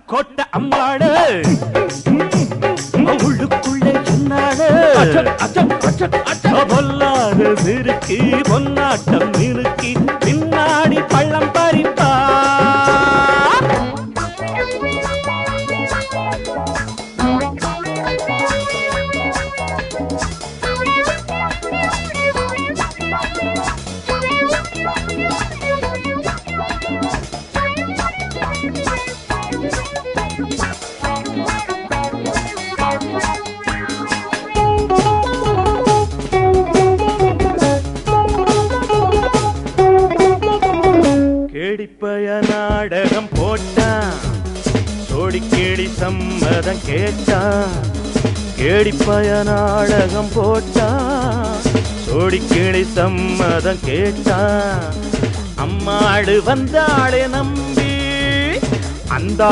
கோட்ட அம்மாடு உள்ளுக்குள்ளே சொன்னாடு பொல்லாத சிறுக்கி பொன்னாட்டம் நிறுக்கி பின்னாடி பள்ளம் பறிப்பா கேடிப்பய நாடகம் போட்டான் சோடி கேடி சம்மதம் கேட்டான் கேடிப்பய நாடகம் போட்டான் சோடி கேடி சம்மதம் கேட்டான் அம்மாடு வந்தாளே நம்பி அந்த